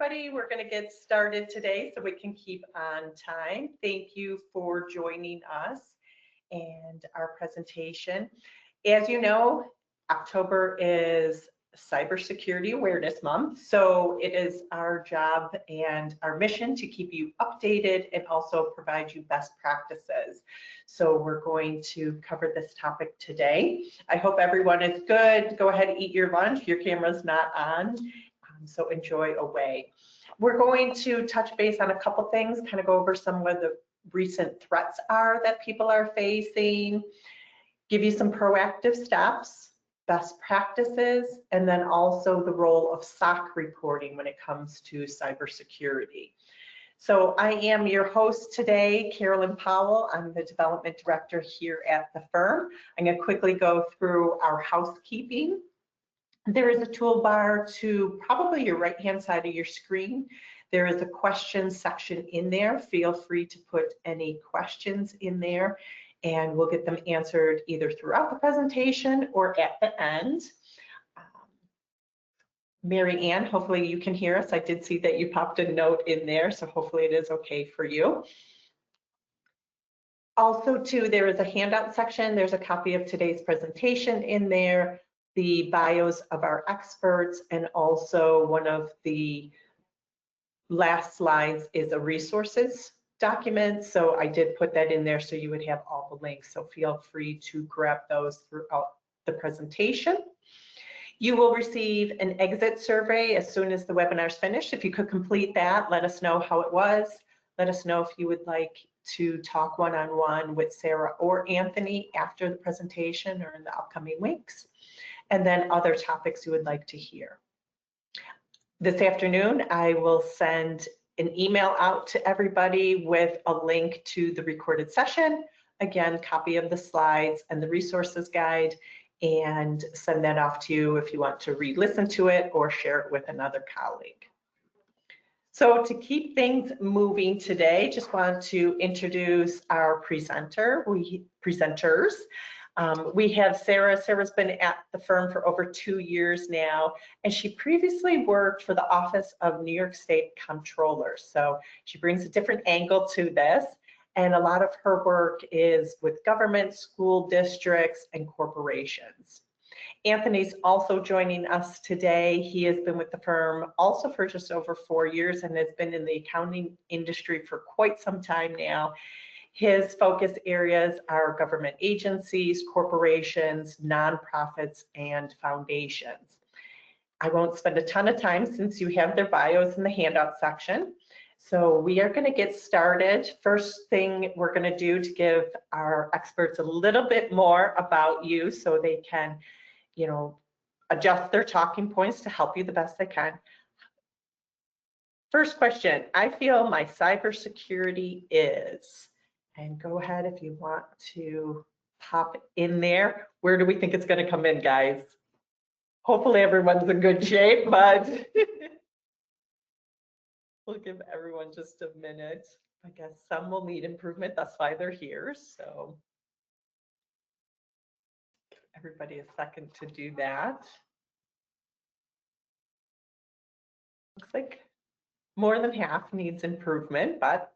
everybody. We're going to get started today so we can keep on time. Thank you for joining us and our presentation. As you know, October is Cybersecurity Awareness Month, so it is our job and our mission to keep you updated and also provide you best practices. So we're going to cover this topic today. I hope everyone is good. Go ahead and eat your lunch. Your camera's not on, so enjoy away. We're going to touch base on a couple things, kind of go over some of the recent threats are that people are facing, give you some proactive steps, best practices, and then also the role of SOC reporting when it comes to cybersecurity. So I am your host today, Carolyn Powell. I'm the development director here at the firm. I'm going to quickly go through our housekeeping. There is a toolbar to probably your right-hand side of your screen. There is a questions section in there. Feel free to put any questions in there, and we'll get them answered either throughout the presentation or at the end. Mary Ann, hopefully you can hear us. I did see that you popped a note in there, so hopefully it is okay for you. Also, too, there is a handout section. There's a copy of today's presentation in there, the bios of our experts, and also one of the last slides is a resources document. So I did put that in there so you would have all the links. So feel free to grab those throughout the presentation. You will receive an exit survey as soon as the webinar is finished. If you could complete that, let us know how it was. Let us know if you would like to talk one-on-one with Sarah or Anthony after the presentation or in the upcoming weeks, and then other topics you would like to hear. This afternoon, I will send an email out to everybody with a link to the recorded session, again, copy of the slides and the resources guide, and send that off to you if you want to re-listen to it or share it with another colleague. So to keep things moving today, just want to introduce our presenters. We have Sarah. Sarah's been at the firm for over 2 years now, and she previously worked for the Office of New York State Comptroller. So she brings a different angle to this, and a lot of her work is with government, school districts, and corporations. Anthony's also joining us today. He has been with the firm also for just over 4 years and has been in the accounting industry for quite some time now. His focus areas are government agencies, corporations, nonprofits, and foundations. I won't spend a ton of time since you have their bios in the handout section. So we are going to get started. First thing we're going to do to give our experts a little bit more about you so they can, adjust their talking points to help you the best they can. First question, I feel my cybersecurity is, and go ahead if you want to pop in there. Where do we think it's going to come in, guys? Hopefully everyone's in good shape, but we'll give everyone just a minute. I guess some will need improvement. That's why they're here. So give everybody a second to do that. Looks like more than half needs improvement, but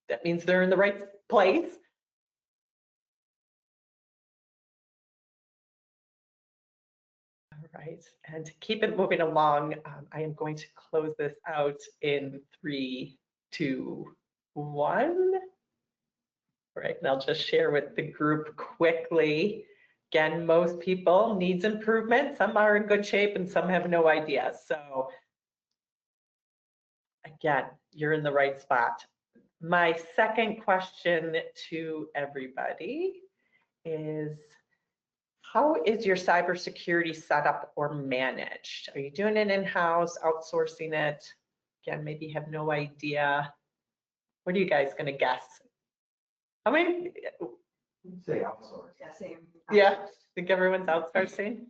that means they're in the right place. All right, and to keep it moving along, I am going to close this out in 3, 2, 1. All right, and I'll just share with the group quickly. Again, most people needs improvement. Some are in good shape and some have no idea. So again, you're in the right spot. My second question to everybody is, how is your cybersecurity set up or managed? Are you doing it in-house, outsourcing it? Again, maybe you have no idea. What are you guys going to guess? How many? Say outsource. Yeah, same. Yeah, think everyone's outsourcing?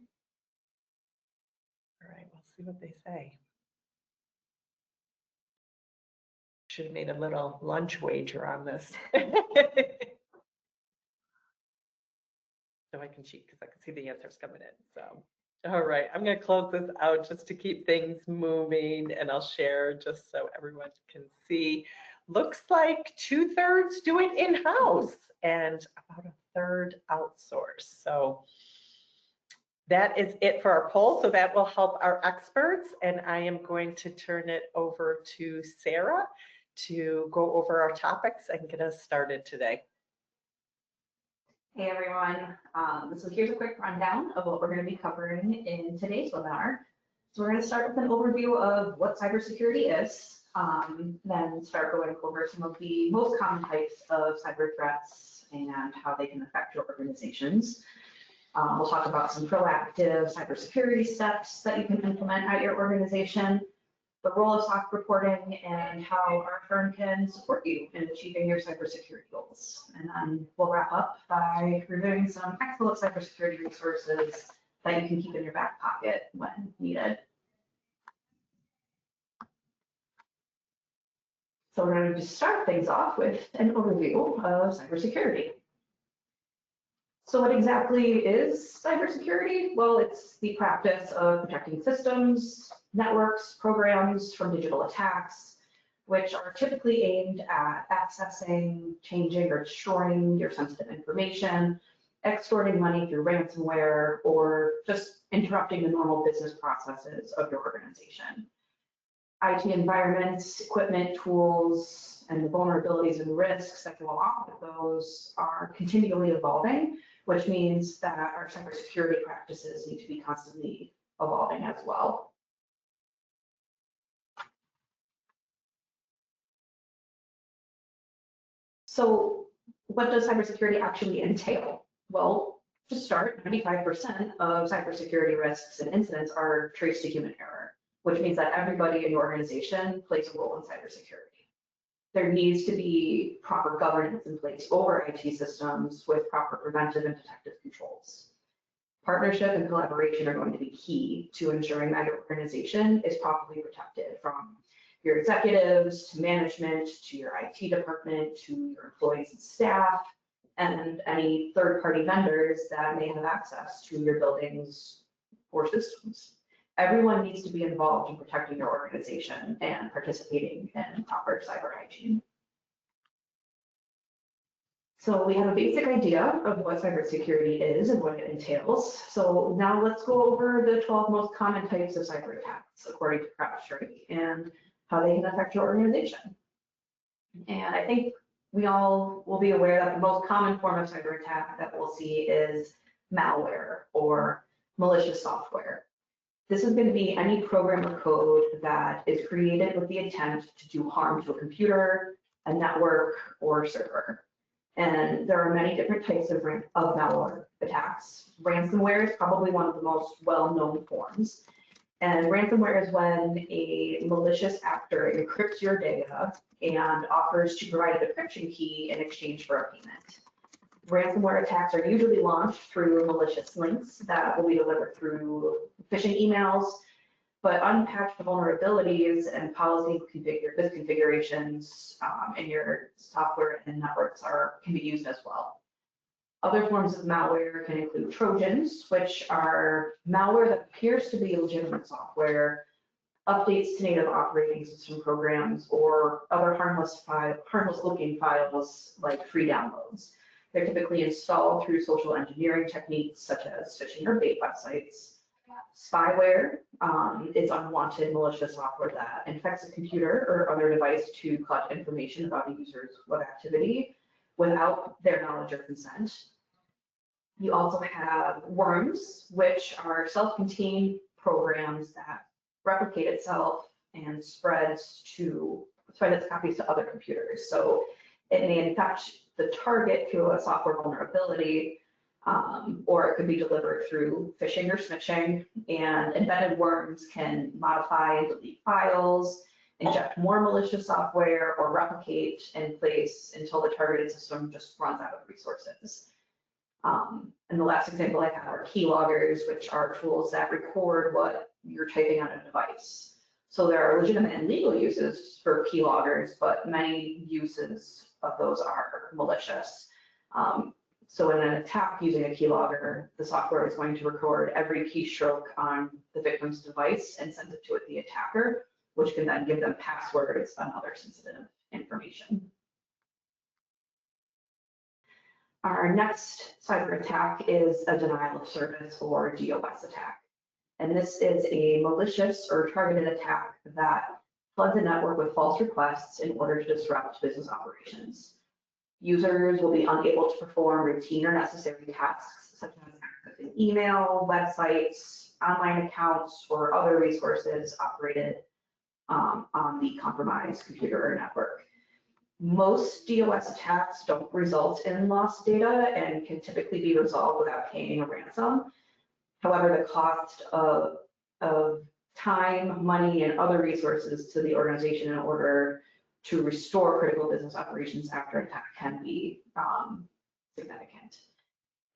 All right, we'll see what they say. Should have made a little lunch wager on this. So I can cheat because I can see the answers coming in. So All right, I'm going to close this out just to keep things moving, and I'll share just so everyone can see. Looks like 2/3 do it in-house and about 1/3 outsource. So that is it for our poll. So that will help our experts, and I am going to turn it over to Sarah to go over our topics and get us started today. Hey everyone, so here's a quick rundown of what we're going to be covering in today's webinar. So we're going to start with an overview of what cybersecurity is, then start going over some of the most common types of cyber threats and how they can affect your organizations. We'll talk about some proactive cybersecurity steps that you can implement at your organization, the role of SOC reporting, and how our firm can support you in achieving your cybersecurity goals. And then we'll wrap up by reviewing some excellent cybersecurity resources that you can keep in your back pocket when needed. So we're going to just start things off with an overview of cybersecurity. So what exactly is cybersecurity? Well, it's the practice of protecting systems, networks, programs from digital attacks, which are typically aimed at accessing, changing, or destroying your sensitive information, extorting money through ransomware, or just interrupting the normal business processes of your organization. IT environments, equipment, tools, and the vulnerabilities and risks that go along with those are continually evolving, which means that our cybersecurity practices need to be constantly evolving as well. So what does cybersecurity actually entail? Well, to start, 95% of cybersecurity risks and incidents are traced to human error, which means that everybody in your organization plays a role in cybersecurity. There needs to be proper governance in place over IT systems with proper preventive and detective controls. Partnership and collaboration are going to be key to ensuring that your organization is properly protected, from your executives to management to your IT department to your employees and staff and any third-party vendors that may have access to your buildings or systems. Everyone needs to be involved in protecting your organization and participating in proper cyber hygiene. So we have a basic idea of what cybersecurity is and what it entails. So now let's go over the 12 most common types of cyber attacks according to CrowdStrike and how they can affect your organization. And I think we all will be aware that the most common form of cyber attack that we'll see is malware or malicious software. This is going to be any program or code that is created with the intent to do harm to a computer, a network, or server. And there are many different types of malware attacks. Ransomware is probably one of the most well-known forms. And ransomware is when a malicious actor encrypts your data and offers to provide a decryption key in exchange for a payment. Ransomware attacks are usually launched through malicious links that will be delivered through phishing emails, but unpatched vulnerabilities and policy misconfigurations in your software and networks can be used as well. Other forms of malware can include Trojans, which are malware that appears to be legitimate software, updates to native operating system programs, or other harmless-looking files like free downloads. They're typically installed through social engineering techniques such as phishing or bait websites. Spyware is unwanted malicious software that infects a computer or other device to collect information about a user's web activity without their knowledge or consent. You also have worms, which are self-contained programs that replicate itself and spread its copies to other computers. So it may infect the target through a software vulnerability, or it could be delivered through phishing or snitching. And embedded worms can modify and delete files, inject more malicious software, or replicate in place until the targeted system just runs out of resources. And the last example I have are keyloggers, which are tools that record what you're typing on a device. So there are legitimate and legal uses for keyloggers, but many uses of those are malicious. So in an attack using a keylogger, the software is going to record every keystroke on the victim's device and send it to the attacker, which can then give them passwords and other sensitive information. Our next cyber attack is a denial of service or DOS attack. And this is a malicious or targeted attack that floods a network with false requests in order to disrupt business operations. Users will be unable to perform routine or necessary tasks such as accessing email, websites, online accounts, or other resources operated on the compromised computer or network. Most DOS attacks don't result in lost data and can typically be resolved without paying a ransom. However, the cost of time, money, and other resources to the organization in order to restore critical business operations after attack can be significant.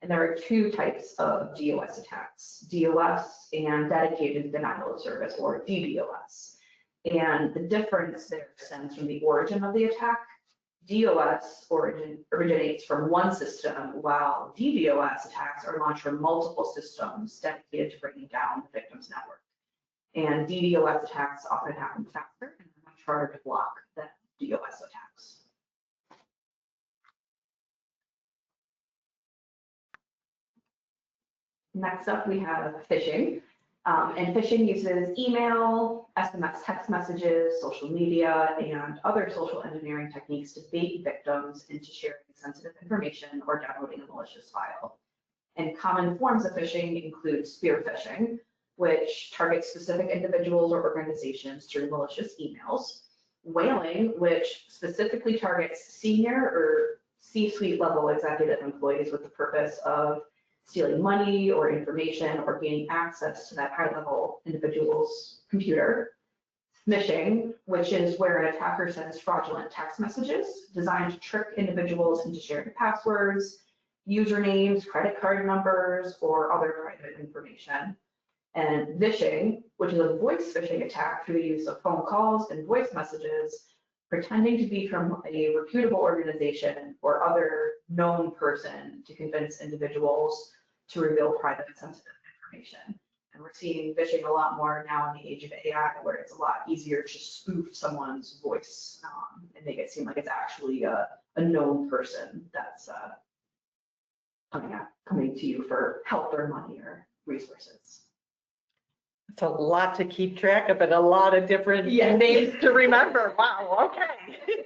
And there are two types of DOS attacks, DOS and dedicated denial of service, or DDoS. And the difference there stems from the origin of the attack. DOS originates from one system, while DDoS attacks are launched from multiple systems dedicated to bringing down the victim's network. And DDoS attacks often happen faster and are much harder to block than DOS attacks. Next up, we have phishing. And phishing uses email, SMS text messages, social media, and other social engineering techniques to bait victims into sharing sensitive information or downloading a malicious file. And common forms of phishing include spear phishing, which targets specific individuals or organizations through malicious emails. Whaling, which specifically targets senior or C-suite level executive employees with the purpose of stealing money or information or gaining access to that high-level individual's computer. Smishing, which is where an attacker sends fraudulent text messages designed to trick individuals into sharing passwords, usernames, credit card numbers, or other private information. And vishing, which is a voice phishing attack through the use of phone calls and voice messages, pretending to be from a reputable organization or other known person to convince individuals to reveal private and sensitive information. And we're seeing phishing a lot more now in the age of AI, where it's a lot easier to spoof someone's voice and make it seem like it's actually a known person that's coming to you for help or money or resources. It's a lot to keep track of and a lot of different Yes. names to remember. Wow, okay.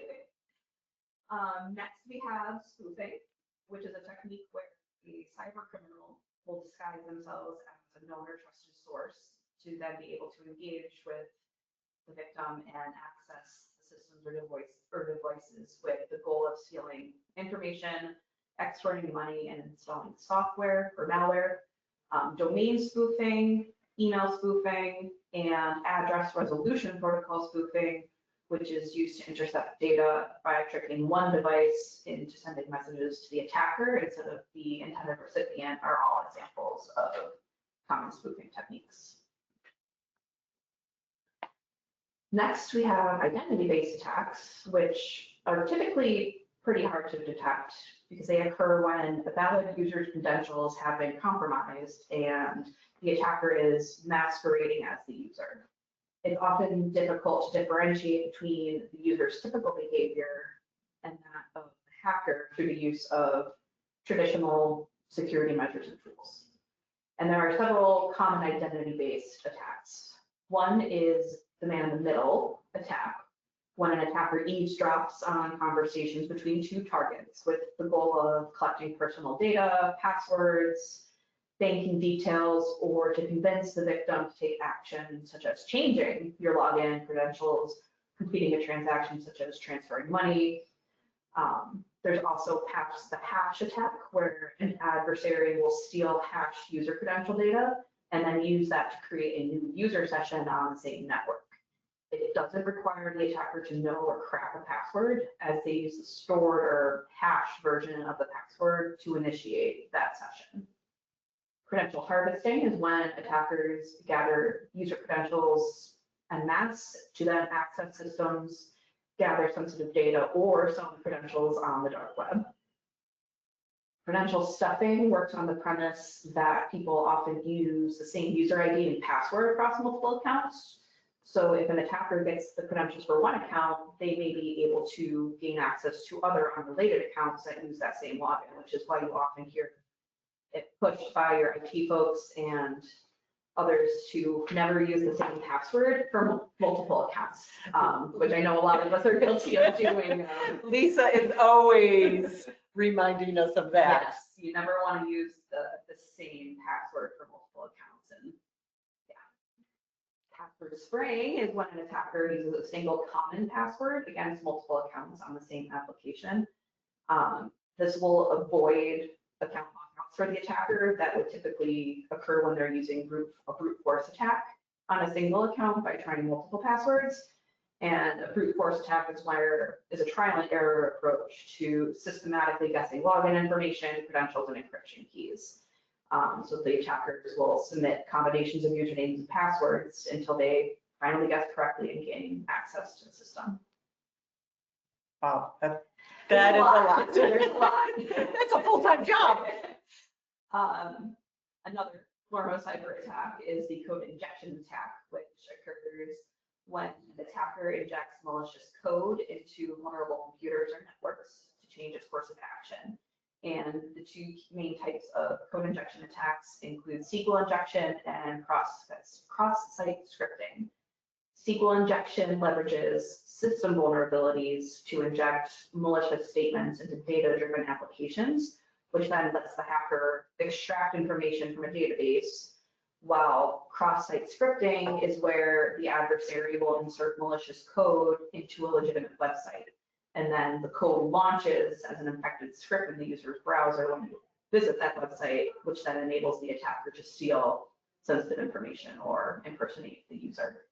Next, we have spoofing, which is a technique where a cyber criminal will disguise themselves as a known or trusted source to then be able to engage with the victim and access the systems or devices with the goal of stealing information, extorting money, and installing software or malware. Domain spoofing, email spoofing, and address resolution protocol spoofing, which is used to intercept data by tricking one device into sending messages to the attacker instead of the intended recipient, are all examples of common spoofing techniques. Next, we have identity-based attacks, which are typically pretty hard to detect because they occur when a valid user's credentials have been compromised and the attacker is masquerading as the user. It's often difficult to differentiate between the user's typical behavior and that of the hacker through the use of traditional security measures and tools. And there are several common identity-based attacks. One is the man-in-the-middle attack, when an attacker eavesdrops on conversations between two targets with the goal of collecting personal data, passwords, banking details, or to convince the victim to take action such as changing your login credentials, completing a transaction such as transferring money. There's also perhaps the hash attack, where an adversary will steal hashed user credential data and then use that to create a new user session on the same network. It doesn't require the attacker to know or crack a password, as they use the stored or hashed version of the password to initiate that session. Credential harvesting is when attackers gather user credentials en masse to then access systems, gather sensitive data, or some credentials on the dark web. Credential stuffing works on the premise that people often use the same user ID and password across multiple accounts. So if an attacker gets the credentials for one account, they may be able to gain access to other unrelated accounts that use that same login, which is why you often hear it pushed by your IT folks and others to never use the same password for multiple accounts, which I know a lot of us are guilty of doing. Lisa is always reminding us of that. Yes, you never want to use the same password for multiple accounts. And yeah, password spraying is when an attacker uses a single common password against multiple accounts on the same application. This will avoid account lockouts for the attacker that would typically occur when they're using a brute force attack on a single account by trying multiple passwords. And a brute force attack is a trial and error approach to systematically guessing login information, credentials, and encryption keys. So the attackers will submit combinations of usernames and passwords until they finally guess correctly and gain access to the system. Wow, that is a lot. There's a lot. That's a full-time job. Another form of cyber attack is the code injection attack, which occurs when an attacker injects malicious code into vulnerable computers or networks to change its course of action. And the two main types of code injection attacks include SQL injection and cross-site scripting. SQL injection leverages system vulnerabilities to inject malicious statements into data-driven applications, which then lets the hacker extract information from a database, while cross-site scripting is where the adversary will insert malicious code into a legitimate website. And then the code launches as an infected script in the user's browser when you visit that website, which then enables the attacker to steal sensitive information or impersonate the user.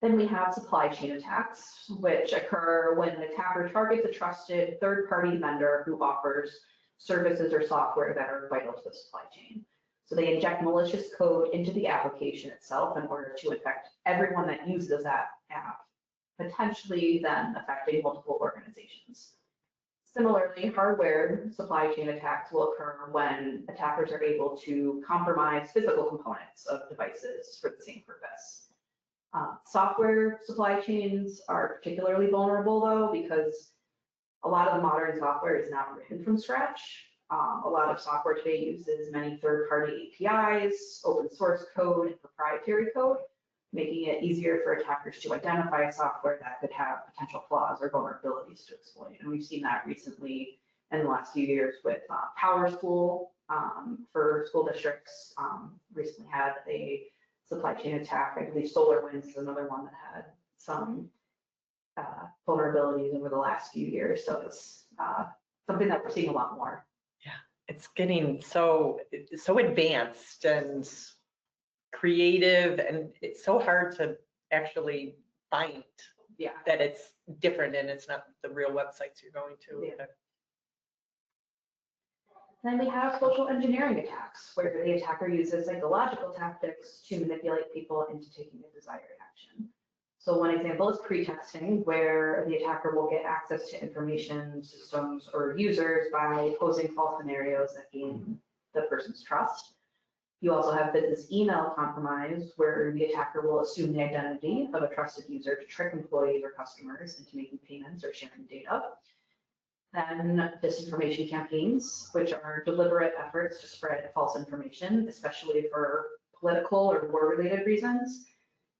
Then we have supply chain attacks, which occur when an attacker targets a trusted third-party vendor who offers services or software that are vital to the supply chain. So they inject malicious code into the application itself in order to infect everyone that uses that app, potentially then affecting multiple organizations. Similarly, hardware supply chain attacks will occur when attackers are able to compromise physical components of devices for the same purpose. Software supply chains are particularly vulnerable though, because a lot of the modern software is not written from scratch. A lot of software today uses many third-party APIs, open source code, and proprietary code, making it easier for attackers to identify software that could have potential flaws or vulnerabilities to exploit. And we've seen that recently in the last few years with PowerSchool for school districts. Recently had a supply chain attack. I believe SolarWinds is another one that had some vulnerabilities over the last few years. So it's something that we're seeing a lot more. Yeah, it's getting so advanced and creative, and it's so hard to actually find that it's different and it's not the real websites you're going to. Yeah. Then we have social engineering attacks, where the attacker uses psychological tactics to manipulate people into taking a desired action. So one example is pretexting, where the attacker will get access to information systems or users by posing false scenarios that gain the person's trust. You also have business email compromise, where the attacker will assume the identity of a trusted user to trick employees or customers into making payments or sharing data. Then disinformation campaigns, which are deliberate efforts to spread false information, especially for political or war-related reasons.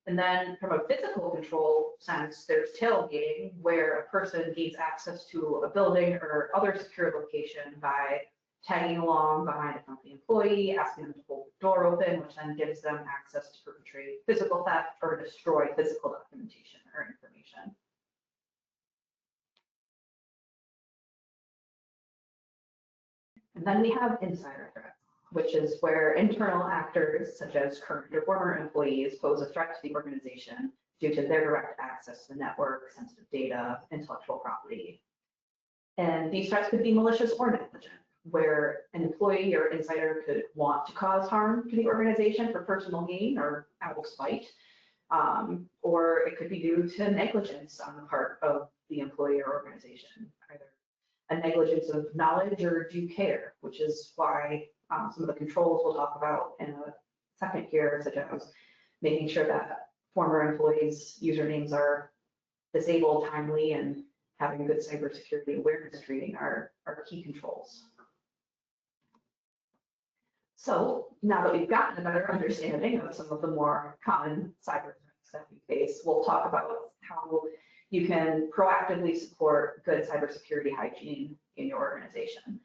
And then from a physical control sense, there's tailgating, where a person gains access to a building or other secure location by tagging along behind a company employee, asking them to hold the door open, which then gives them access to perpetrate physical theft or destroy physical documentation or information. And then we have insider threats, which is where internal actors, such as current or former employees, pose a threat to the organization due to their direct access to the network, sensitive data, intellectual property. And these threats could be malicious or negligent, where an employee or insider could want to cause harm to the organization for personal gain or out of spite, or it could be due to negligence on the part of the employee or organization, either a negligence of knowledge or due care, which is why some of the controls we'll talk about in a second here, such as making sure that former employees' usernames are disabled timely and having good cybersecurity awareness training are key controls. So now that we've gotten a better understanding of some of the more common cyber threats that we face, we'll talk about how you can proactively support good cybersecurity hygiene in your organization.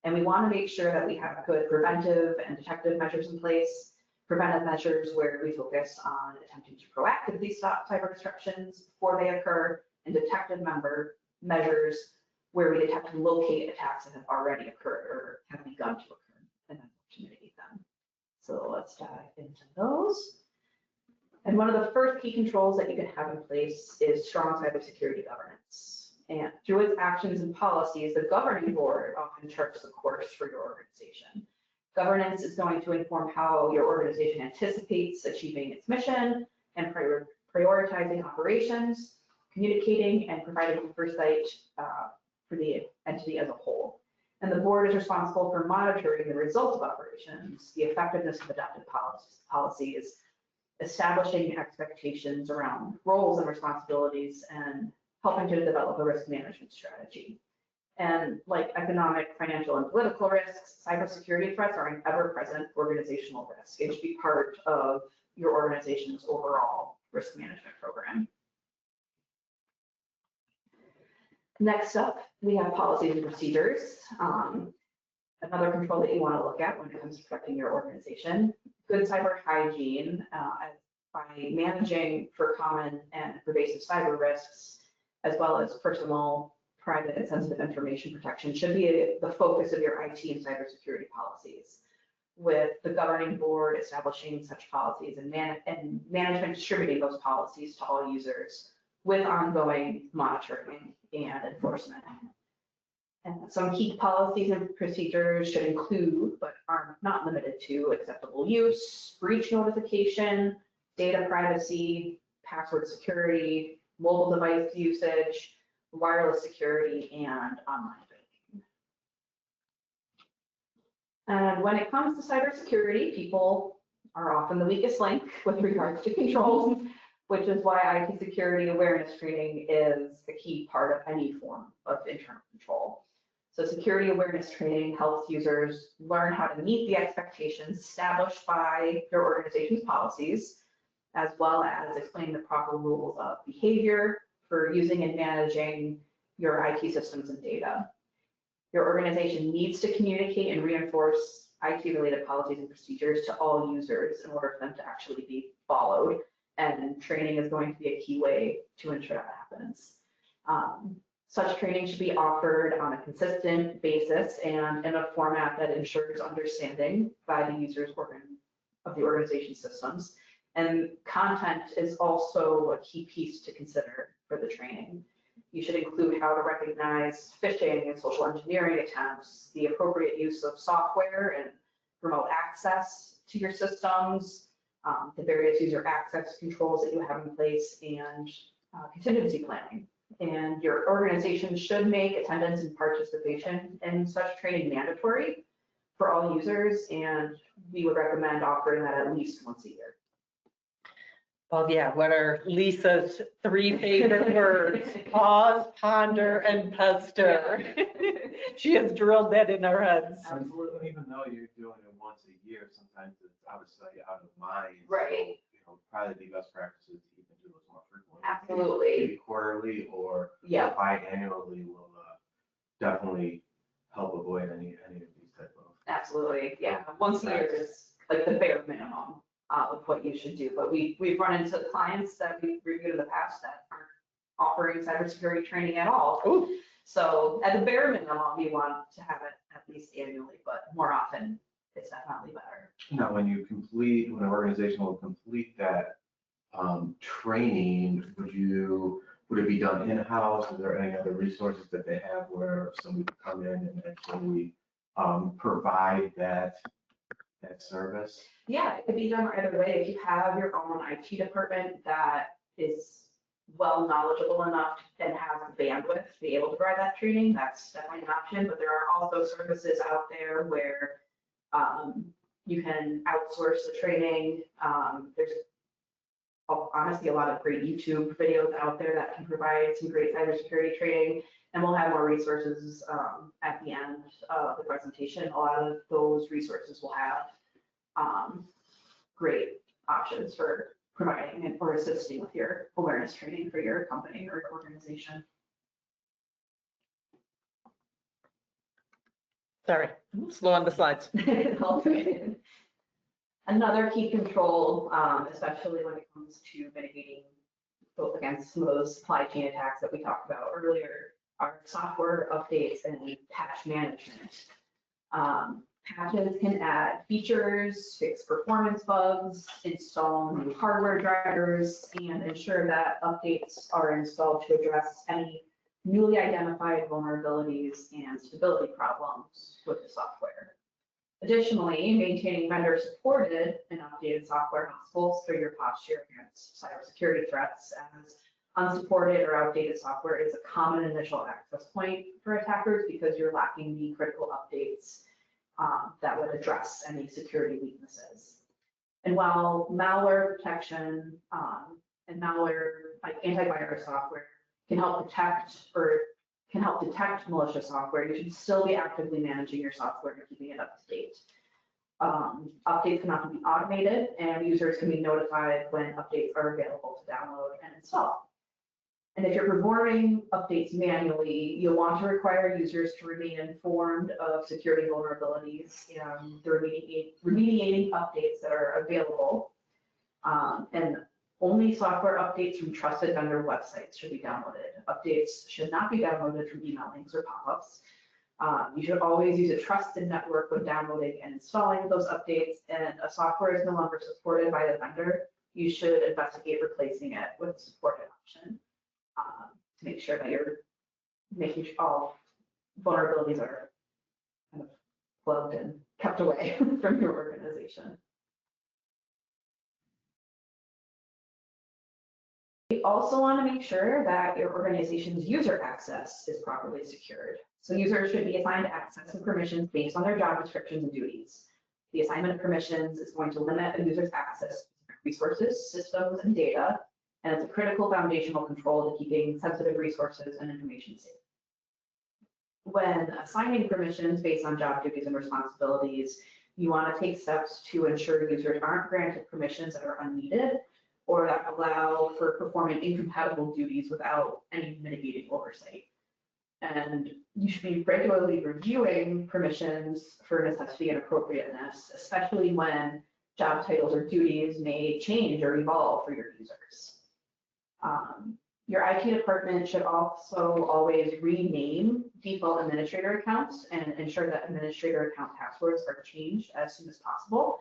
And we want to make sure that we have good preventive and detective measures in place. Preventive measures where we focus on attempting to proactively stop cyber disruptions before they occur, and detective measures where we detect and locate attacks that have already occurred or have begun to occur and then to mitigate them. So let's dive into those. And one of the first key controls that you can have in place is strong cybersecurity governance. And through its actions and policies, the governing board often charts the course for your organization. Governance is going to inform how your organization anticipates achieving its mission and prioritizing operations, communicating and providing oversight for the entity as a whole. And the board is responsible for monitoring the results of operations, the effectiveness of adopted policies, establishing expectations around roles and responsibilities, and helping to develop a risk management strategy. And like economic, financial, and political risks, cybersecurity threats are an ever-present organizational risk. It should be part of your organization's overall risk management program. Next up, we have policies and procedures. Another control that you want to look at when it comes to protecting your organization. Good cyber hygiene by managing for common and pervasive cyber risks, as well as personal, private, and sensitive information protection should be the focus of your IT and cybersecurity policies, with the governing board establishing such policies and management distributing those policies to all users with ongoing monitoring and enforcement. And some key policies and procedures should include, but are not limited to, acceptable use, breach notification, data privacy, password security, mobile device usage, wireless security, and online banking. And when it comes to cybersecurity, people are often the weakest link with regards to controls, which is why IT security awareness training is a key part of any form of internal control. So security awareness training helps users learn how to meet the expectations established by your organization's policies, as well as explain the proper rules of behavior for using and managing your IT systems and data. Your organization needs to communicate and reinforce IT-related policies and procedures to all users in order for them to actually be followed. And training is going to be a key way to ensure that happens. Such training should be offered on a consistent basis and in a format that ensures understanding by the users of the organization systems. And content is also a key piece to consider for the training. You should include how to recognize phishing and social engineering attempts, the appropriate use of software and remote access to your systems, the various user access controls that you have in place, and contingency planning. And your organization should make attendance and participation in such training mandatory for all users, and we would recommend offering that at least once a year. Well, yeah, what are Lisa's 3 favorite words? Pause, ponder, and pester. She has drilled that in our heads. Absolutely. Even though you're doing it once a year, sometimes it's out of sight, out of mind. Right. So, probably the best practices to even do those more frequently. Absolutely. Maybe quarterly or Yeah. biannually will definitely help avoid any of these type of. Absolutely, yeah. Once a year is like the bare minimum of what you should do. But we've run into clients that we've reviewed in the past that aren't offering cybersecurity training at all. Ooh. So at the bare minimum, you want to have it at least annually, but more often it's definitely better. Now, when an organization will complete that training, would it be done in-house? Is there any other resources that they have where somebody could come in and actually provide that service? Yeah, it could be done either way. If you have your own IT department that is well knowledgeable enough and has the bandwidth to be able to provide that training, that's definitely an option. But there are also services out there where you can outsource the training. There's honestly a lot of great YouTube videos out there that can provide some great cybersecurity training. And we'll have more resources at the end of the presentation. A lot of those resources will have great options for providing or assisting with your awareness training for your company or organization. Sorry, slow on the slides. Another key control, especially when it comes to mitigating both against some of those supply chain attacks that we talked about earlier, are software updates and patch management. Patches can add features, fix performance bugs, install new hardware drivers, and ensure that updates are installed to address any newly identified vulnerabilities and stability problems with the software. Additionally, maintaining vendor-supported and updated software helps bolster your posture against cybersecurity threats, as unsupported or outdated software is a common initial access point for attackers because you're lacking the critical updates that would address any security weaknesses. And while malware protection and malware, like antivirus software, can help detect malicious software, you should still be actively managing your software and keeping it up to date. Updates can often be automated, and users can be notified when updates are available to download and install. And if you're performing updates manually, you'll want to require users to remain informed of security vulnerabilities and the remediating updates that are available. And only software updates from trusted vendor websites should be downloaded. Updates should not be downloaded from email links or pop-ups. You should always use a trusted network when downloading and installing those updates, and a software is no longer supported by the vendor, you should investigate replacing it with a supported option to make sure that you're making sure all vulnerabilities are kind of plugged and kept away from your organization. You also want to make sure that your organization's user access is properly secured. So users should be assigned access and permissions based on their job descriptions and duties. The assignment of permissions is going to limit a user's access to resources, systems, and data, and it's a critical foundational control to keeping sensitive resources and information safe. When assigning permissions based on job duties and responsibilities, you want to take steps to ensure users aren't granted permissions that are unneeded or that allow for performing incompatible duties without any mitigating oversight. And you should be regularly reviewing permissions for necessity and appropriateness, especially when job titles or duties may change or evolve for your users. Your IT department should also always rename default administrator accounts and ensure that administrator account passwords are changed as soon as possible,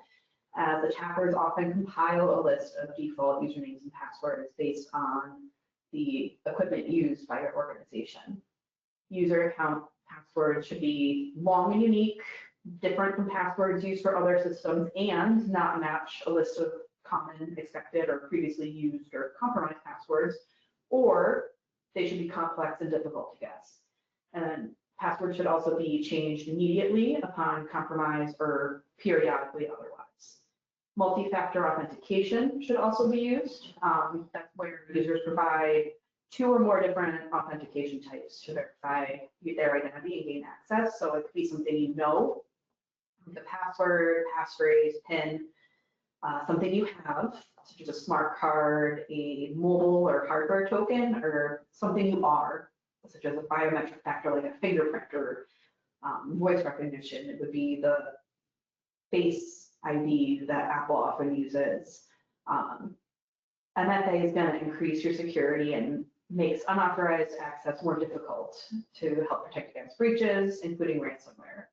as attackers often compile a list of default usernames and passwords based on the equipment used by your organization. User account passwords should be long and unique, different from passwords used for other systems, and not match a list of common, expected, or previously used or compromised passwords, or they should be complex and difficult to guess. And passwords should also be changed immediately upon compromise or periodically otherwise. Multi-factor authentication should also be used. That's where users provide 2 or more different authentication types to verify their identity and gain access. So it could be something you know, the password, passphrase, PIN, something you have, such as a smart card, a mobile or hardware token, or something you are, such as a biometric factor like a fingerprint or voice recognition. It would be the face ID that Apple often uses. MFA is going to increase your security and makes unauthorized access more difficult to help protect against breaches, including ransomware.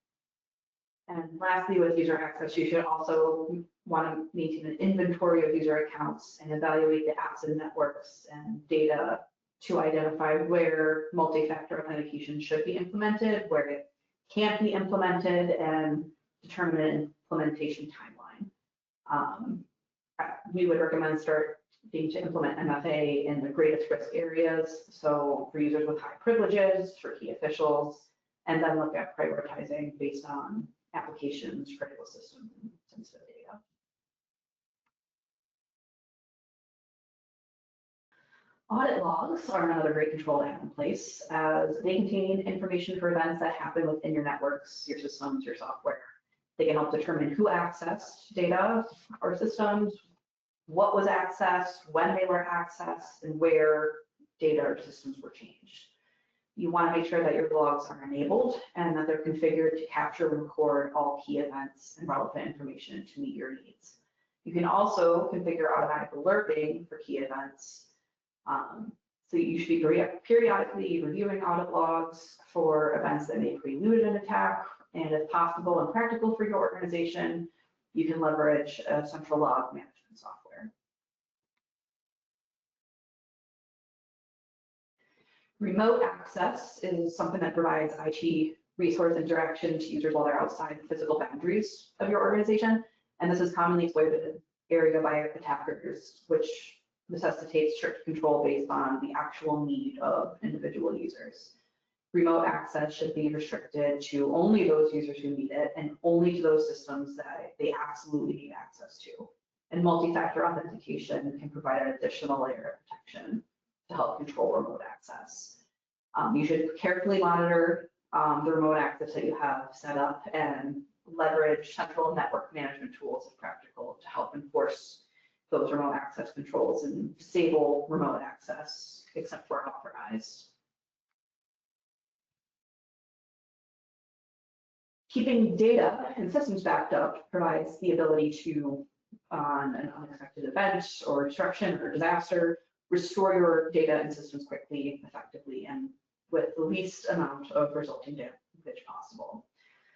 And lastly, with user access, you should also want to maintain an inventory of user accounts and evaluate the apps and networks and data to identify where multi-factor authentication should be implemented, where it can't be implemented, and determine an implementation timeline. we would recommend starting to implement MFA in the greatest risk areas. So for users with high privileges, for key officials, and then look at prioritizing based on applications, critical systems, and sensitive data. Audit logs are another great control to have in place, as they contain information for events that happen within your networks, your systems, your software. They can help determine who accessed data or systems, what was accessed, when they were accessed, and where data or systems were changed. You want to make sure that your logs are enabled and that they're configured to capture and record all key events and relevant information to meet your needs. You can also configure automatic alerting for key events. So you should be periodically reviewing audit logs for events that may prelude an attack, and if possible and practical for your organization, you can leverage a central log management software. Remote access is something that provides IT resource interaction to users while they're outside the physical boundaries of your organization, and this is commonly exploited area by attackers, which necessitates strict control based on the actual need of individual users. Remote access should be restricted to only those users who need it and only to those systems that they absolutely need access to. And multi-factor authentication can provide an additional layer of protection to help control remote access. You should carefully monitor the remote access that you have set up and leverage central network management tools if practical to help enforce those remote access controls and disable remote access except where authorized. Keeping data and systems backed up provides the ability to, on an unexpected event or disruption or disaster, restore your data and systems quickly, effectively, and with the least amount of resulting damage possible.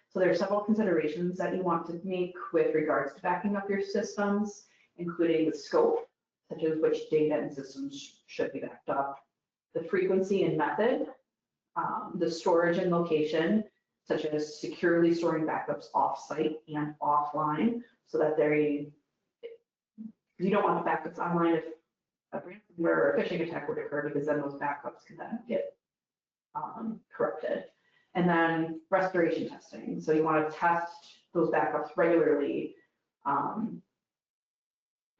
So there are several considerations that you want to make with regards to backing up your systems, including the scope, such as which data and systems should be backed up, the frequency and method, the storage and location, such as securely storing backups off-site and offline, so that you don't want the backups online if a ransomware or a phishing attack would occur, because then those backups can then get corrupted. And then restoration testing. So you want to test those backups regularly,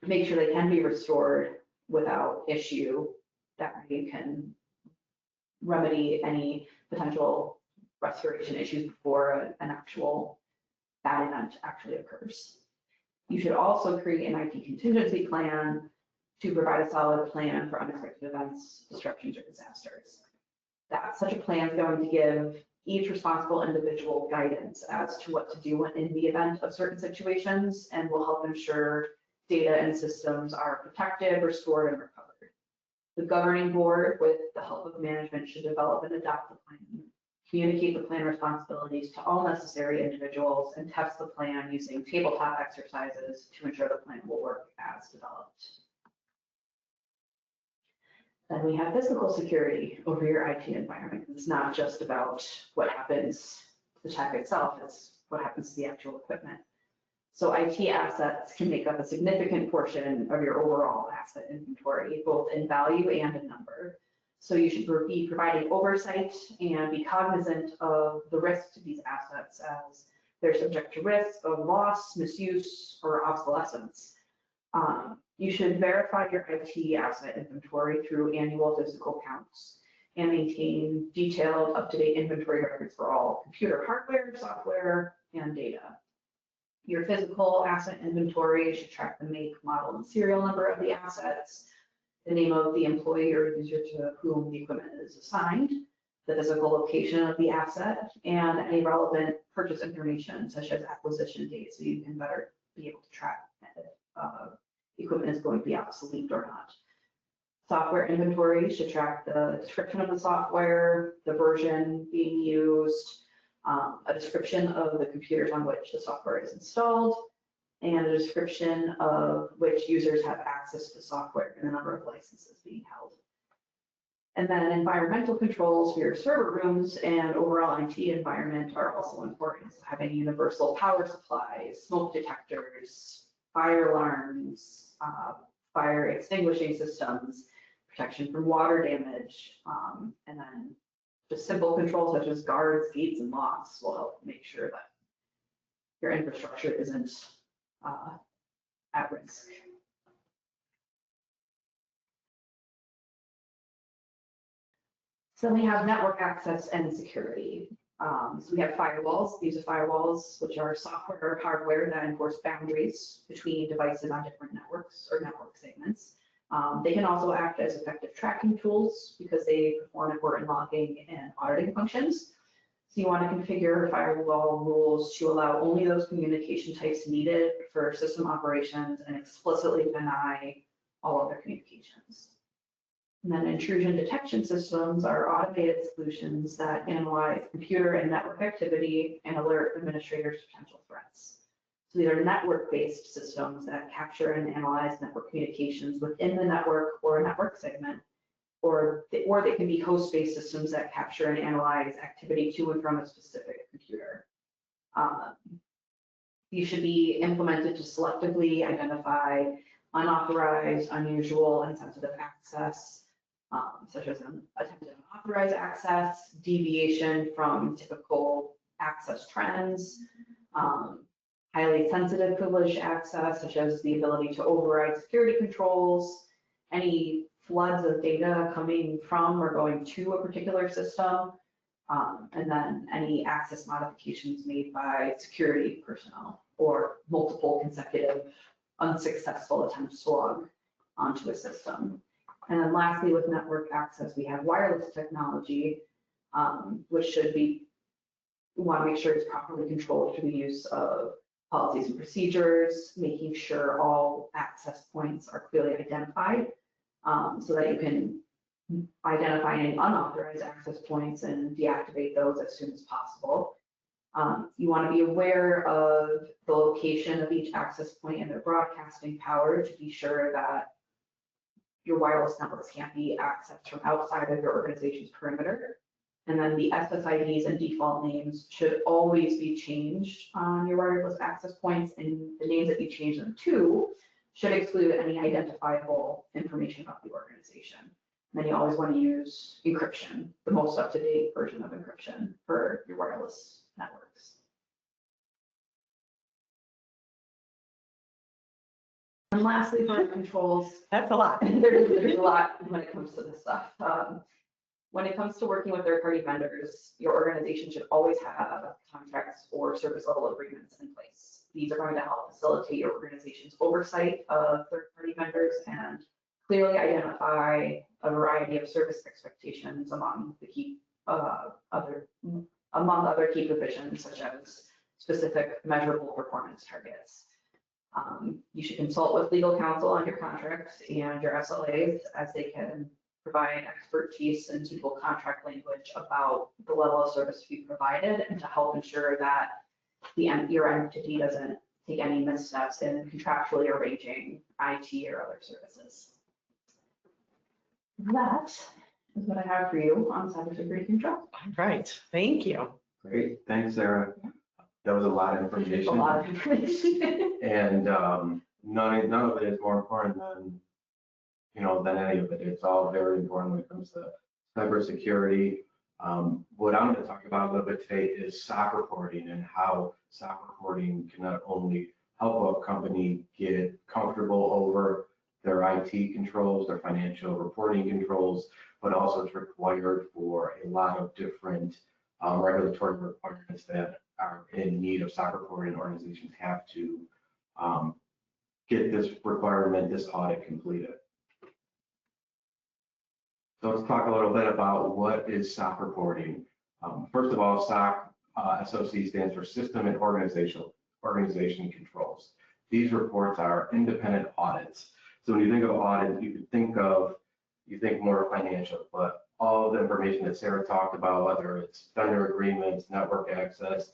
make sure they can be restored without issue. That way you can remedy any potential restoration issues before an actual bad event actually occurs. You should also create an IT contingency plan to provide a solid plan for unexpected events, disruptions, or disasters. Such a plan is going to give each responsible individual guidance as to what to do in the event of certain situations, and will help ensure data and systems are protected, restored, and recovered. The governing board, with the help of management, should develop and adopt the plan, communicate the plan responsibilities to all necessary individuals, and test the plan using tabletop exercises to ensure the plan will work as developed. Then we have physical security over your IT environment. It's not just about what happens to the tech itself, it's what happens to the actual equipment. So IT assets can make up a significant portion of your overall asset inventory, both in value and in number. So you should be providing oversight and be cognizant of the risk to these assets, as they're subject to risk of loss, misuse, or obsolescence. You should verify your IT asset inventory through annual physical counts and maintain detailed, up-to-date inventory records for all computer hardware, software, and data. Your physical asset inventory should track the make, model, and serial number of the assets, the name of the employee or user to whom the equipment is assigned, the physical location of the asset, and any relevant purchase information, such as acquisition date, so you can better be able to track if equipment is going to be obsolete or not. Software inventory should track the description of the software, the version being used, a description of the computers on which the software is installed, and a description of which users have access to software and the number of licenses being held. And then environmental controls for your server rooms and overall IT environment are also important. So having universal power supplies, smoke detectors, fire alarms, fire extinguishing systems, protection from water damage, and then just simple controls such as guards, gates, and locks will help make sure that your infrastructure isn't at risk. So we have network access and security. So we have firewalls. These are firewalls, which are software or hardware that enforce boundaries between devices on different networks or network segments. They can also act as effective tracking tools because they perform important logging and auditing functions. So you want to configure firewall rules to allow only those communication types needed for system operations and explicitly deny all other communications. And then intrusion detection systems are automated solutions that analyze computer and network activity and alert administrators to potential threats. So these are network-based systems that capture and analyze network communications within the network or a network segment, or they can be host-based systems that capture and analyze activity to and from a specific computer. These should be implemented to selectively identify unauthorized, unusual, and sensitive access, such as an attempted unauthorized access, deviation from typical access trends, highly sensitive privileged access, such as the ability to override security controls, any floods of data coming from or going to a particular system, and then any access modifications made by security personnel or multiple consecutive unsuccessful attempts to log onto a system. And then lastly, with network access, we have wireless technology, which we want to make sure it's properly controlled through the use of policies and procedures, making sure all access points are clearly identified so that you can identify any unauthorized access points and deactivate those as soon as possible. You want to be aware of the location of each access point and their broadcasting power to be sure that your wireless networks can't be accessed from outside of your organization's perimeter. And then the SSIDs and default names should always be changed on your wireless access points, and the names that you change them to should exclude any identifiable information about the organization. And then you always want to use encryption, the most up-to-date version of encryption for your wireless networks. And lastly, for controls, That's a lot. there's a lot when it comes to this stuff. When it comes to working with third-party vendors, your organization should always have contracts or service level agreements in place. These are going to help facilitate your organization's oversight of third-party vendors and clearly identify a variety of service expectations among other key provisions, such as specific measurable performance targets. You should consult with legal counsel on your contracts and your SLAs, as they can provide expertise and suitable contract language about the level of service to be provided and to help ensure that your entity doesn't take any missteps in contractually arranging IT or other services. That is what I have for you on cybersecurity control. All right, thank you. Great, thanks, Sarah. That was a lot of A information. lot of information. And none of it is more important than, than any of it. It's all very important when it comes to cybersecurity. What I'm going to talk about a little bit today is SOC reporting and how SOC reporting can not only help a company get comfortable over their IT controls, their financial reporting controls, but also it's required for a lot of different regulatory requirements that are in need of SOC reporting. Organizations have to get this requirement, this audit completed. So let's talk a little bit about what is SOC reporting. First of all, SOC, SOC stands for System and Organization Controls. These reports are independent audits. So when you think of audit, you think more financial, but all the information that Sarah talked about, whether it's vendor agreements, network access,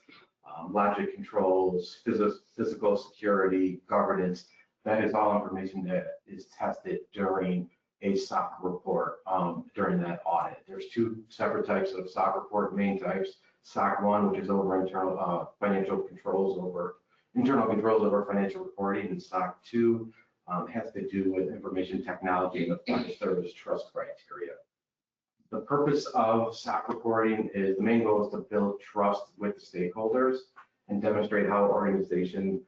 logic controls, physical security, governance, that is all information that is tested during a SOC report during that audit. There's two separate types of SOC report, main types. SOC 1, which is over internal controls over financial reporting, and SOC 2, has to do with information technology and the fund service trust criteria. The purpose of SOC reporting is the main goal is to build trust with stakeholders and demonstrate how an organization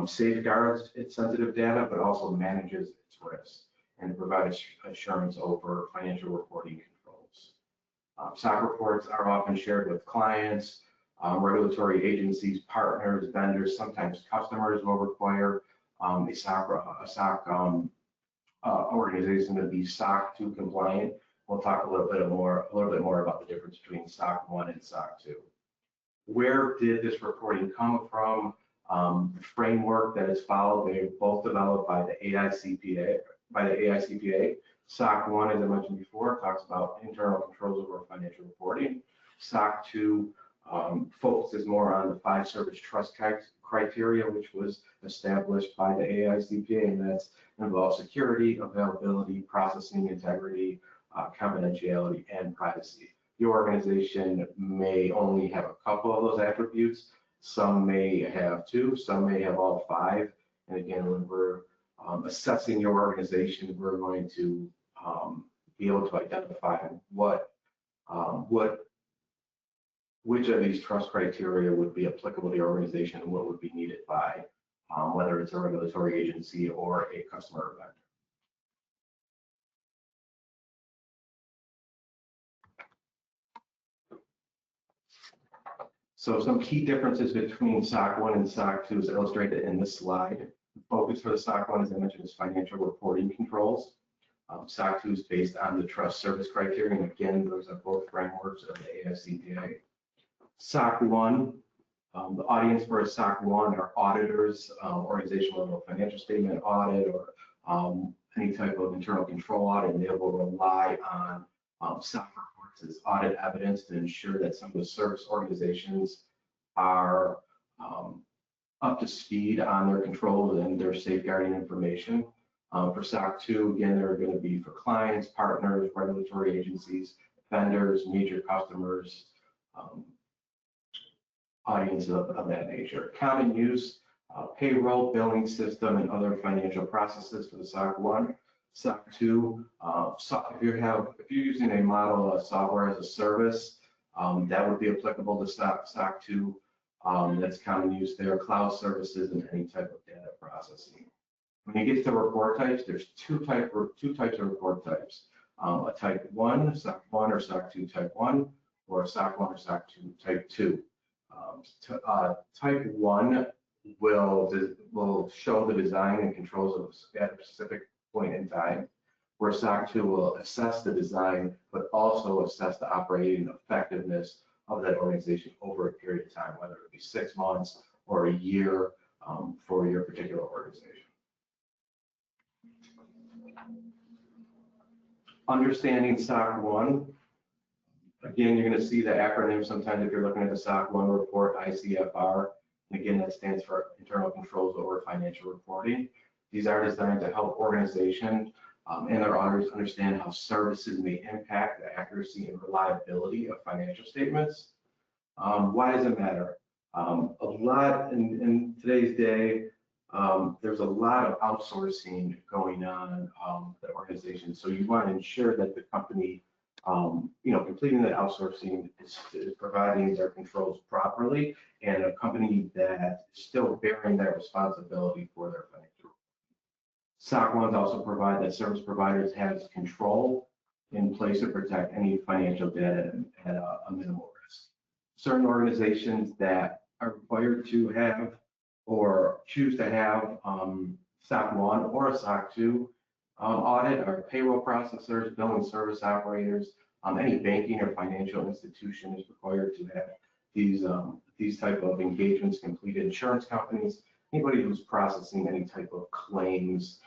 safeguards its sensitive data, but also manages its risks and provide assurance over financial reporting controls. SOC reports are often shared with clients, regulatory agencies, partners, vendors, sometimes customers will require a SOC organization to be SOC 2 compliant. We'll talk a little bit more about the difference between SOC 1 and SOC 2. Where did this reporting come from? The framework that is followed, they were both developed by the AICPA. SOC 1, as I mentioned before, talks about internal controls over financial reporting. SOC 2 focuses more on the 5 service trust criteria, which was established by the AICPA, and that involves security, availability, processing integrity, confidentiality, and privacy. Your organization may only have a couple of those attributes. Some may have 2, some may have all 5. And again, when we're assessing your organization, we're going to be able to identify which of these trust criteria would be applicable to your organization and what would be needed by whether it's a regulatory agency or a customer or vendor. So some key differences between SOC 1 and SOC 2 is illustrated in this slide. The focus for the SOC 1, as I mentioned, is financial reporting controls. SOC 2 is based on the trust service criteria, and again, those are both frameworks of the AICPA. SOC 1, the audience for a SOC 1 are auditors, organizational level financial statement audit, or any type of internal control audit, and they will rely on SOC reports as audit evidence to ensure that some of the service organizations are up to speed on their controls and their safeguarding information. For SOC 2, again, they're going to be for clients, partners, regulatory agencies, vendors, major customers, audience of that nature. Common use, payroll, billing system, and other financial processes for the SOC 1. SOC 2, if you're using a model of software as a service, that would be applicable to SOC 2. That's common use there, cloud services, and any type of data processing. When you get to report types, there's two types of report types. A type 1, SOC 1 or SOC 2 type 1, or SOC 1 or SOC 2 type 2. Type 1 will show the design and controls at a specific point in time, where SOC 2 will assess the design, but also assess the operating effectiveness of that organization over a period of time, whether it be 6 months or a year for your particular organization. Understanding SOC 1. Again, you're going to see the acronym sometimes if you're looking at the SOC 1 report, ICFR. And again, that stands for Internal Controls Over Financial Reporting. These are designed to help organizations and their auditors understand how services may impact the accuracy and reliability of financial statements. Why does it matter? A lot in today's day, there's a lot of outsourcing going on the organization. So you want to ensure that the company, completing that outsourcing is providing their controls properly, and a company that is still bearing that responsibility for their financial. SOC 1s also provide that service providers have control in place to protect any financial data at a minimal risk. Certain organizations that are required to have or choose to have SOC 1 or a SOC 2 audit are payroll processors, billing service operators, any banking or financial institution is required to have these type of engagements completed. Insurance companies, anybody who's processing any type of claims,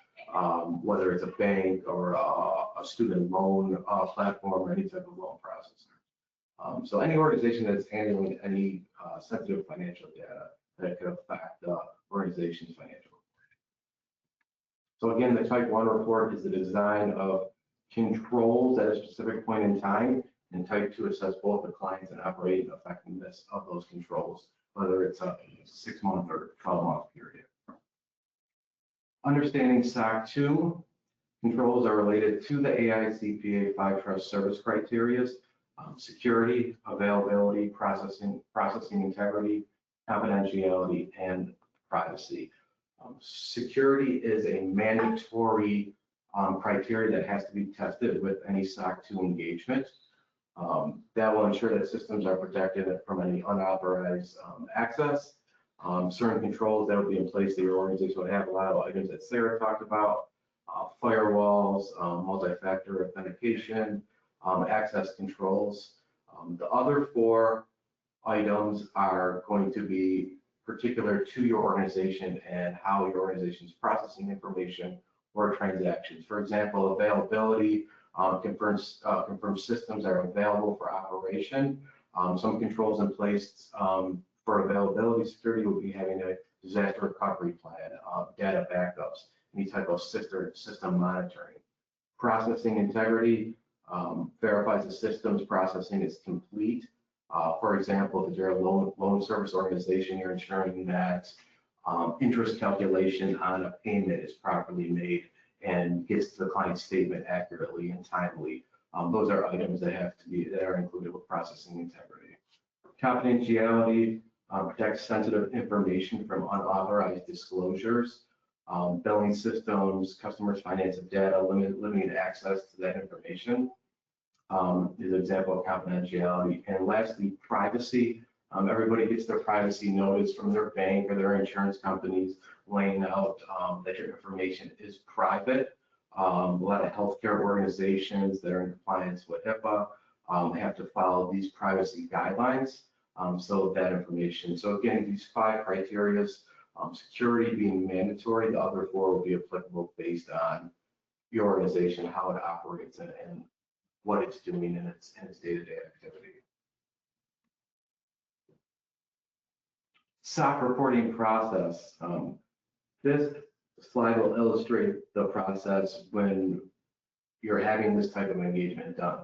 whether it's a bank or a student loan platform or any type of loan processor. So any organization that's handling any sensitive financial data that could affect the organization's financial reporting. So again, the type 1 report is the design of controls at a specific point in time, and type 2 assess both the clients and operating effectiveness of those controls, whether it's a 6-month or 12-month period. Understanding SOC 2 controls are related to the AICPA 5 Trust Service criteria: security, availability, processing integrity, confidentiality, and privacy. Security is a mandatory criteria that has to be tested with any SOC 2 engagement. That will ensure that systems are protected from any unauthorized access. Certain controls that will be in place that your organization would have, a lot of items that Sarah talked about: firewalls, multi-factor authentication, access controls. The other 4 items are going to be particular to your organization and how your organization is processing information or transactions. For example, availability confirms systems are available for operation. Some controls in place for availability security will be having a disaster recovery plan, data backups, any type of system monitoring. Processing integrity verifies the system's processing is complete. For example, if you're a loan service organization, you're ensuring that interest calculation on a payment is properly made and gets to the client's statement accurately and timely. Those are items that are included with processing integrity. Confidentiality protects sensitive information from unauthorized disclosures. Billing systems, customers' financial data, limiting access to that information is an example of confidentiality. And lastly, privacy. Everybody gets their privacy notice from their bank or their insurance companies laying out that your information is private. A lot of healthcare organizations that are in compliance with HIPAA have to follow these privacy guidelines. So that information. So again, these 5 criteria, security being mandatory, the other 4 will be applicable based on your organization, how it operates, and what it's doing in its day-to-day activity. SOC reporting process. This slide will illustrate the process when you're having this type of engagement done.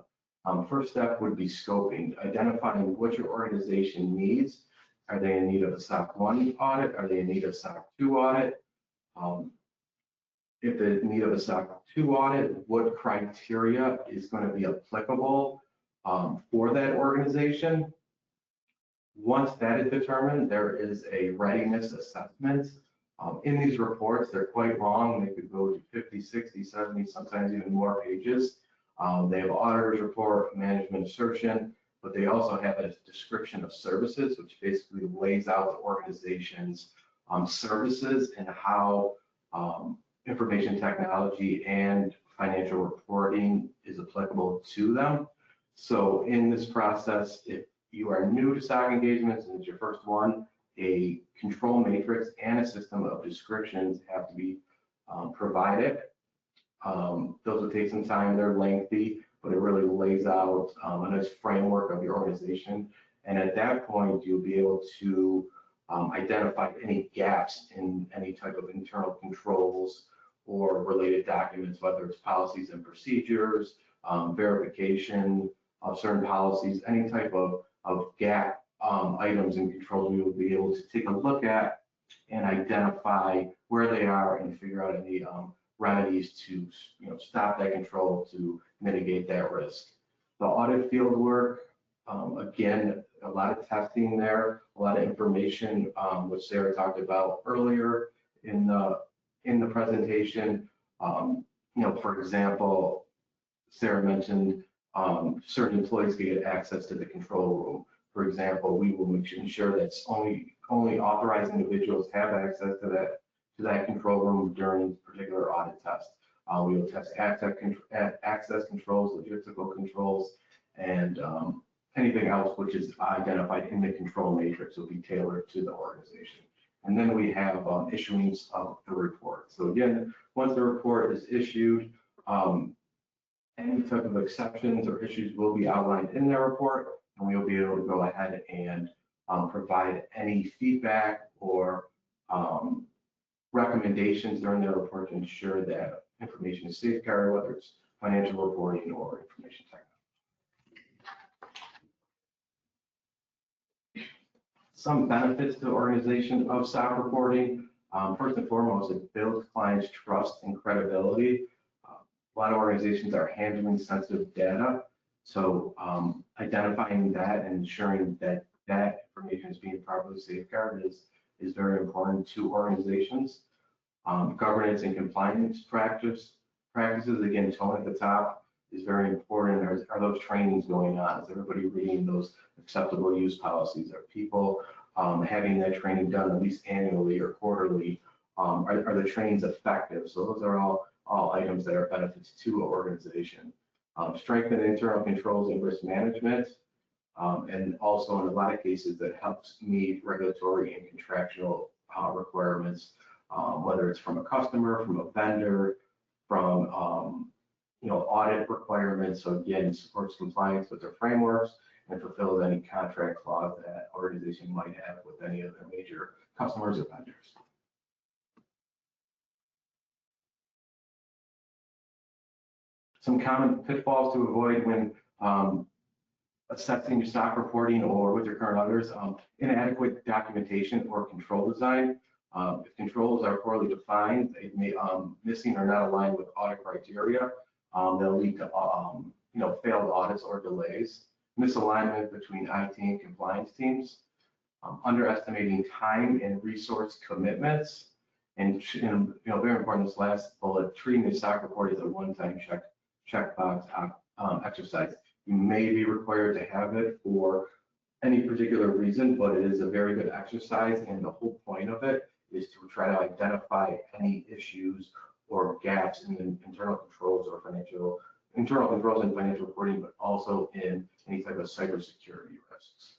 First step would be scoping, identifying what your organization needs. Are they in need of a SOC 1 audit? Are they in need of SOC 2 audit? If they're in need of a SOC 2 audit, what criteria is going to be applicable for that organization? Once that is determined, there is a readiness assessment. In these reports, they're quite long. They could go to 50, 60, 70, sometimes even more pages. They have auditor's report, management assertion, but they also have a description of services, which basically lays out the organization's services and how information technology and financial reporting is applicable to them. So in this process, if you are new to SOC engagements and it's your first one, a control matrix and a system of descriptions have to be provided. Those will take some time, they're lengthy, but it really lays out a nice framework of your organization. And at that point, you'll be able to identify any gaps in any type of internal controls or related documents, whether it's policies and procedures, verification of certain policies, any type of gap items and controls. We will be able to take a look at and identify where they are and figure out any remedies to stop that control, to mitigate that risk. The audit field work, again, a lot of testing there, a lot of information, which Sarah talked about earlier in the presentation. For example, Sarah mentioned certain employees can get access to the control room. For example, we will ensure that only authorized individuals have access to that control room during particular audit tests. We will test access controls, logistical controls, and anything else which is identified in the control matrix will be tailored to the organization. And then we have issuance of the report. So again, once the report is issued, any type of exceptions or issues will be outlined in the report, and we will be able to go ahead and provide any feedback or recommendations during the report to ensure that information is safeguarded, whether it's financial reporting or information technology. Some benefits to the organization of SOC reporting. First and foremost, it builds clients' trust and credibility. A lot of organizations are handling sensitive data, so identifying that and ensuring that that information is being properly safeguarded is very important to organizations. Governance and compliance practices, again, tone at the top is very important. Are those trainings going on? Is everybody reading those acceptable use policies? Are people having that training done at least annually or quarterly? Are the trainings effective? So those are all items that are benefits to an organization. Strengthen internal controls and risk management. And also in a lot of cases that helps meet regulatory and contractual requirements, whether it's from a customer, from a vendor, from audit requirements. So again, supports compliance with their frameworks and fulfills any contract clause that organization might have with any of their major customers or vendors. Some common pitfalls to avoid when assessing your SOC reporting or with your current others: inadequate documentation or control design. If controls are poorly defined, they may missing or not aligned with audit criteria, they'll lead to failed audits or delays. Misalignment between IT and compliance teams. Underestimating time and resource commitments. And very important, this last bullet: treating the SOC report as a one-time checkbox exercise. You may be required to have it for any particular reason, but it is a very good exercise, and the whole point of it is to try to identify any issues or gaps in the internal controls and financial reporting, but also in any type of cybersecurity risks.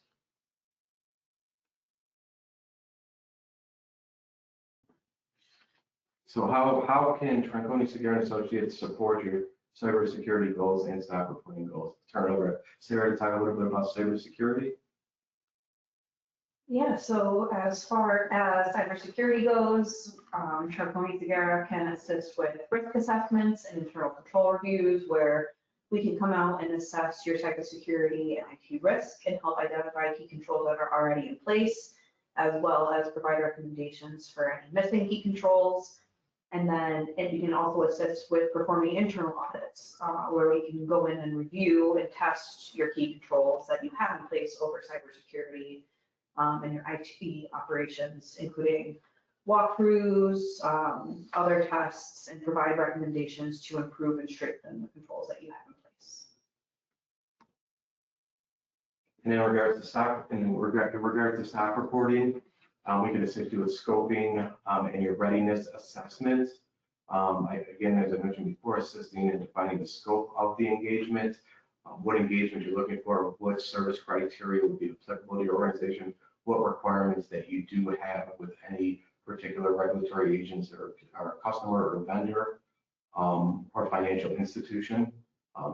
So how can Tranconi Segura and Associates support your cybersecurity goals and SOC reporting goals? Turn it over to Sarah to talk a little bit about cybersecurity. Yeah, so as far as cybersecurity goes, Tranconi Segura can assist with risk assessments and internal control reviews, where we can come out and assess your cybersecurity and IT risk and help identify key controls that are already in place, as well as provide recommendations for any missing key controls. And then we can also assist with performing internal audits, where we can go in and review and test your key controls that you have in place over cybersecurity and your IT operations, including walkthroughs, other tests, and provide recommendations to improve and strengthen the controls that you have in place. And in regards to SOC reporting, we can assist you with scoping and your readiness assessment. Again, as I mentioned before, assisting in defining the scope of the engagement, what engagement you're looking for, what service criteria would be applicable to your organization, what requirements that you do have with any particular regulatory agents or customer or vendor or financial institution.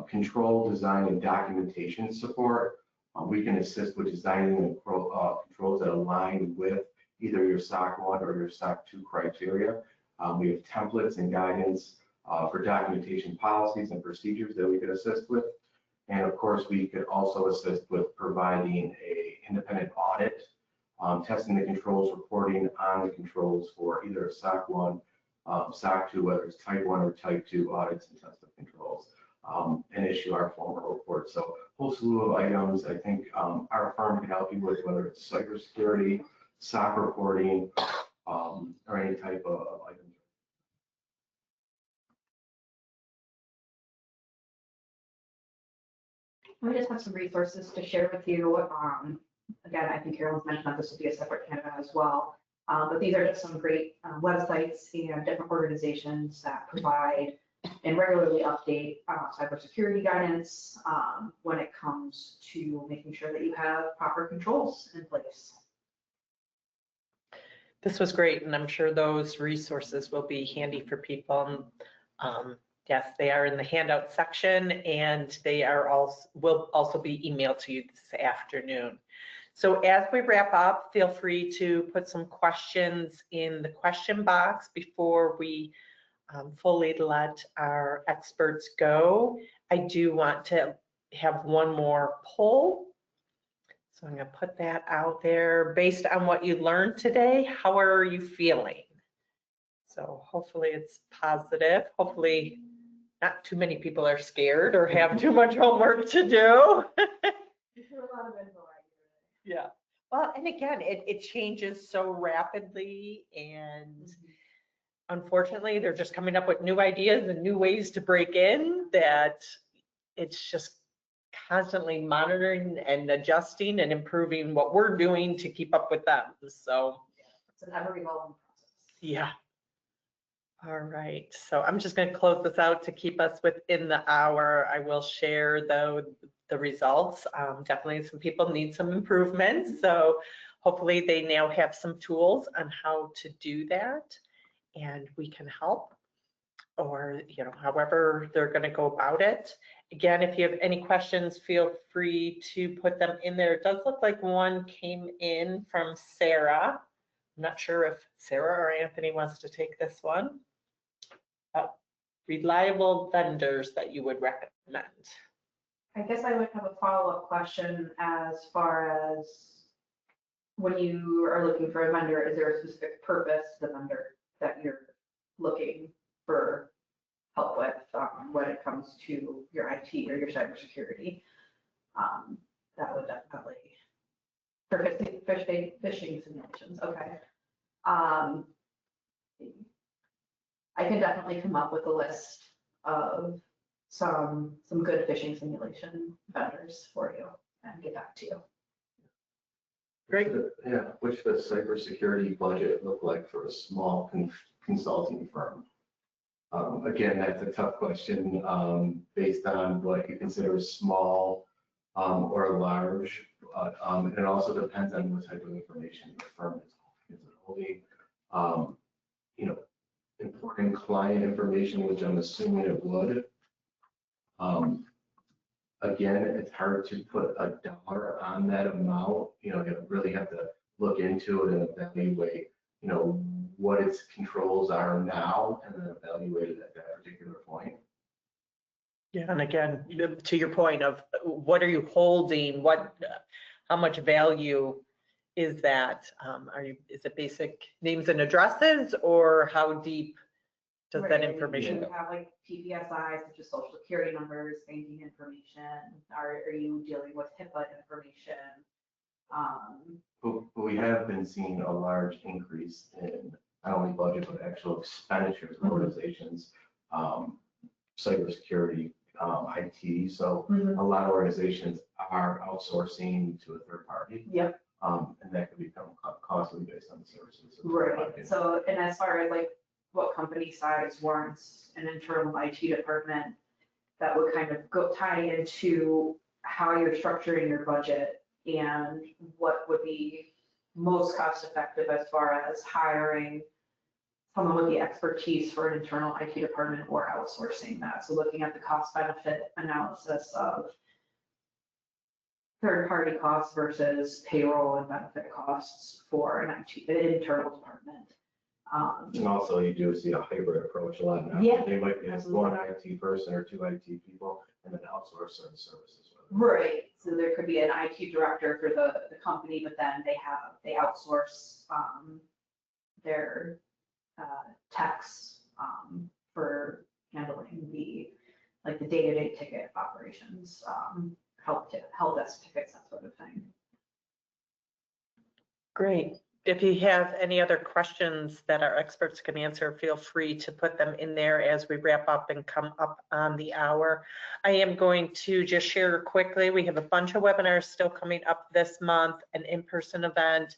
Control, design, and documentation support. We can assist with designing controls that align with either your SOC 1 or your SOC 2 criteria. We have templates and guidance for documentation policies and procedures that we could assist with. And of course, we could also assist with providing an independent audit, testing the controls, reporting on the controls for either SOC 1, SOC 2, whether it's type 1 or type 2 audits and test of controls, and issue our formal report. So whole slew of items I think our firm can help you with, whether it's cybersecurity, SOC reporting, or any type of items. We just have some resources to share with you. Again, I think Carolyn's mentioned that this will be a separate Canada as well. But these are just some great websites and different organizations that provide and regularly update cybersecurity guidance when it comes to making sure that you have proper controls in place. This was great, and I'm sure those resources will be handy for people. Yes, they are in the handout section, and they are will also be emailed to you this afternoon. So as we wrap up, feel free to put some questions in the question box before we fully let our experts go. I do want to have one more poll. So I'm going to put that out there. Based on what you learned today, how are you feeling? So hopefully it's positive. Hopefully not too many people are scared or have too much homework to do. Yeah. Well, and again, it changes so rapidly, and unfortunately, they're just coming up with new ideas and new ways to break in that it's just constantly monitoring and adjusting and improving what we're doing to keep up with them. So, It's an ever evolving process. yeah. All right. So I'm just going to close this out to keep us within the hour. I will share though the results. Definitely some people need some improvements. So hopefully they now have some tools on how to do that, and we can help, or, you know, however they're going to go about it. Again, if you have any questions, feel free to put them in there. It does look like one came in from Sarah. I'm not sure if Sarah or Anthony wants to take this one. Reliable vendors that you would recommend. I guess I would have a follow-up question as far as when you are looking for a vendor, is there a specific purpose to the vendor that you're looking for help with when it comes to your IT or your cybersecurity? That would definitely, for phishing simulations, okay. I can definitely come up with a list of some good phishing simulation vendors for you and get back to you. Great. Yeah, which the cybersecurity budget look like for a small consulting firm? Again, that's a tough question based on what you consider small or large. It also depends on what type of information the firm is holding. You know, important client information, which I'm assuming it would. Again, it's hard to put a dollar on that amount. You know, you really have to look into it and evaluate, you know, what its controls are now, and then evaluate it at that particular point. Yeah, and again, to your point of what are you holding, how much value is that? Is it basic names and addresses, or how deep does that information Do go? you have like PPSI, such as social security numbers, banking information? Are you dealing with HIPAA information? But we have been seeing a large increase in not only budget, but actual expenditures of organizations, cybersecurity, IT. So a lot of organizations are outsourcing to a third party. Yep. And that can become costly based on the services. Right. So, and as far as like what company size warrants an internal IT department, that would kind of tie into how you're structuring your budget and what would be most cost effective as far as hiring someone with the expertise for an internal IT department or outsourcing that. So looking at the cost benefit analysis of third party costs versus payroll and benefit costs for an internal department. And also you do see a hybrid approach a lot now. Yeah, They might have absolutely. one IT person or two IT people and then outsource certain services. Right, so there could be an IT director for the company, but then they outsource their techs for handling the day-to-day ticket operations, help desk tickets, that sort of thing. Great. If you have any other questions that our experts can answer, feel free to put them in there as we wrap up and come up on the hour. I am going to just share quickly, we have a bunch of webinars still coming up this month, an in-person event,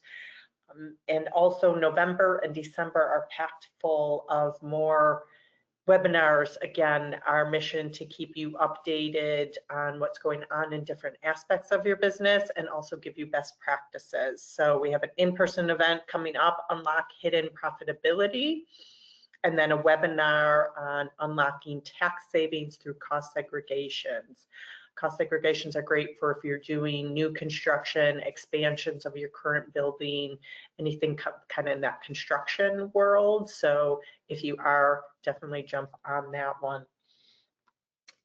and also November and December are packed full of more webinars. Again, our mission to keep you updated on what's going on in different aspects of your business and also give you best practices. So we have an in-person event coming up, Unlock Hidden Profitability, and then a webinar on unlocking tax savings through cost segregations. Cost segregations are great for if you're doing new construction, expansions of your current building, anything kind of in that construction world. So if you are, definitely jump on that one.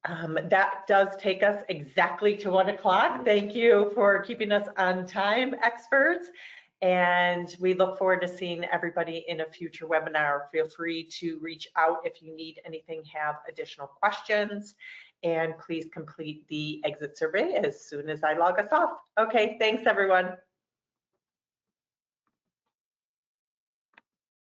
That does take us exactly to 1 o'clock. Thank you for keeping us on time, experts. And we look forward to seeing everybody in a future webinar. Feel free to reach out if you need anything, have additional questions, and please complete the exit survey as soon as I log us off. Okay, thanks everyone.